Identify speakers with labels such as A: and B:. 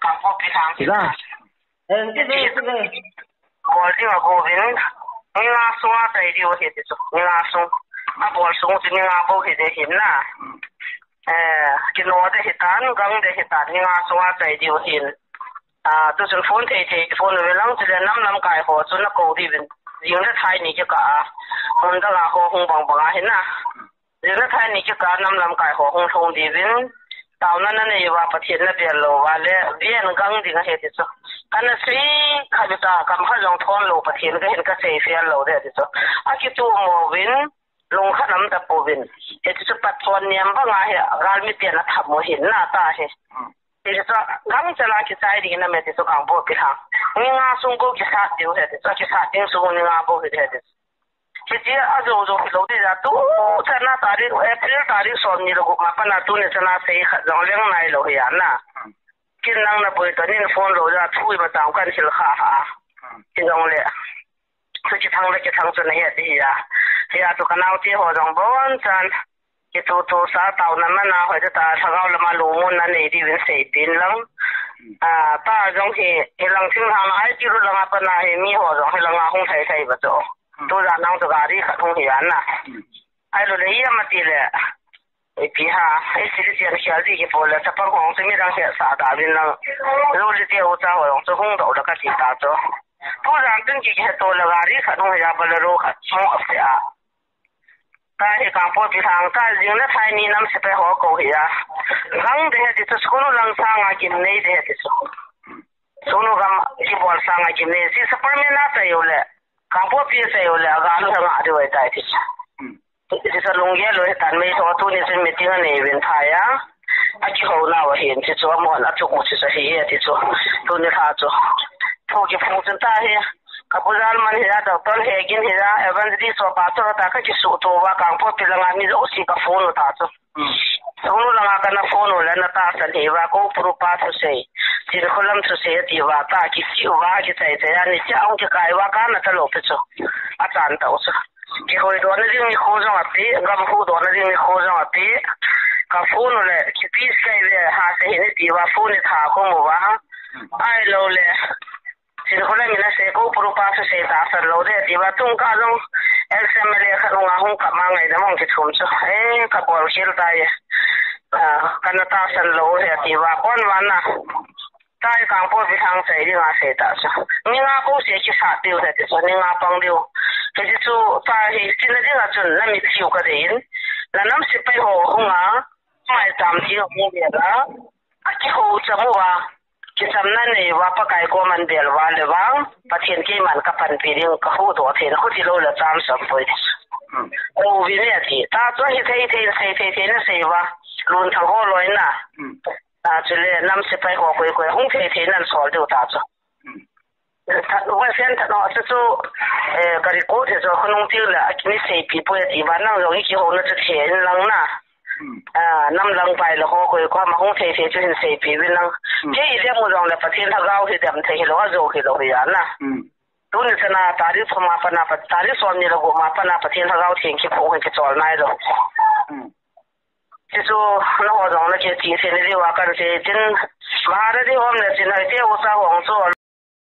A: 港府比方
B: 是啦，这个，
A: 我这个个人，你那送啊在的我现在说，你那送，啊不送就你那不现在行啦，今我这些单，刚这些单，你那送啊在的我行，就是phone thế phone về lăng thì năm cái họ cho nó cầu đi bên, riêng nó thay này chứ cả, còn đó là họ không bằng bằng hết na, riêng nó thay này chứ cả năm cái họ không thông đi bên, tao nó này vào phát hiện nó biển lô và lẽ biển găng thì cái hết chứ, anh nó xây khai bê ta cầm hai dòng thôn lô phát hiện cái hiện cái xây phía lô đấy chứ, cái tu mò bên, lông khát nắm tập bộ bên, hết chứ bắt tuần niệm bằng ai, gal mi tiền nó thầm mò hiện na ta hết. thì sao gắng cho lại cái sai đi nằm thì sao càng bố cái hàng nhưng mà xung quanh cái sát tiêu hết sao cái sát tiêu xung quanh nga bố hết thì chỉ ở chỗ chỗ cái lối đi ra tu cho nó tarik April tarik son ni logo mà pana tu nên cho nó xây dòng leng này lối hiện na cái năng là bởi tận nên phone lối ra chui mà tao cần chỉ là ha cái dòng lệ cái thằng cho này thì tụi cái nào thì họ dòng bốn chân cái tu sa tàu nằm mà nào phải ta thằng nào làm lúa muốn anh ấy đi bên xây tiền lắm ta giống thì lần sinh hàng ai chỉ là làm bên này mi họ giống hay là không thấy thấy vậy đó tôi ra năng tôi đi khát không hiểu na ai rồi đấy mà thì là thì ai xử lý chuyện gì cái bộ là tập hợp không xem đang hiện sa đà bên năng rồi thì tiêu ra họ giống tôi không đâu là cái gì ta cho tôi ra từng cái tôi là đi khát không hiểu bao lâu khát không phải ta thì càng phố bị thằng ta riêng nó thay ni năm sẽ phải họ cầu hiểu gắng để thì tôi school lang sang à kim này để thì số nó gam chỉ bỏ sang à kim này thì sắp tới mình nát rồi lẽ càng phố bị rồi lẽ gam nó ngã đi vậy tại thì sao lùng ghé rồi tận mấy số tôi nên xin meeting này bên thái á chỉ hậu nào hiện thì cho mọi người chụp một chút thì cho tôi nên thà cho thôi cái phong trần ta thì kapuzal man hira doctor hegin hira evangelis so pato ta ka ki su to wa kang po pilanga mi zo si ka phone ta cho sonu langa kana phone la na ta san he wa ko puru pa so se tin kholam so se ti wa ta ki si wa ki sai sai ani cha ong ki kai wa ka na ta lo pe cho a chan ta so ki hoi do na ring ni kho zo ati gam hu do na ring ni kho zo ati ka phone le ki pi sai le ha se he ni ti wa phone tha ko mo wa ai lo le thì hôm nay mình sẽ có pro pass sẽ ta sản lâu đấy thì và tung cả trong XML khác không cả mang ngày đó mong cái thùng cho các bộ hiện tại cái nó ta sản lâu đấy thì và con văn à tại càng phố bị thằng sẽ đi ngã sẽ ta cho nhưng mà cũng sẽ chỉ sát điều đấy cho nên mà bằng điều thì chú tại thì chính là cái chuyện là mình chịu cái đấy là nó sẽ phải hồ không á phải làm gì không biết đó cái hồ chấm vào cái sắm nàyว่าปะไก่ก็มันเดียวว่าเลยว่าประเทศที่มันกับพันปีนึงก็หูตัวเทนเขาที่โลละ30 ปีโอ้วิเนี่ยที่ตาตัวที่เทนั่นสิว่าลุนทางหัวลอยน่ะจะเลยนำสิไปหัวคุยห้องเทนั่นสอนเดียวตาจ้ะว่าเส้นถนนจะจู่กระดิกที่จะคนนุ่งจิ้วแหละกินสิปีปุ่ยที่บ้านนั่งอยู่ที่ห้องนั่นจะเทนลังน่ะน้ำลังไปแล้วเขาคุยความมาห้องเทจะเห็นเสียปีวินังที่เรื่องมันรองเลยประเทศทางเราที่เดิมเทเราว่าโจที่เราเรียนนะตัวนี้ชนะตาดิสมาปนาตาดิสอนนี่เราบุมาปนาประเทศทางเราเทียงคิดผมให้จอดไม่หรอกที่จู่เรารองแล้วจะจีเซนที่ว่ากันเสียจนมาได้ที่ผมเนี่ยจนให้เที่ยวสาวของโซ่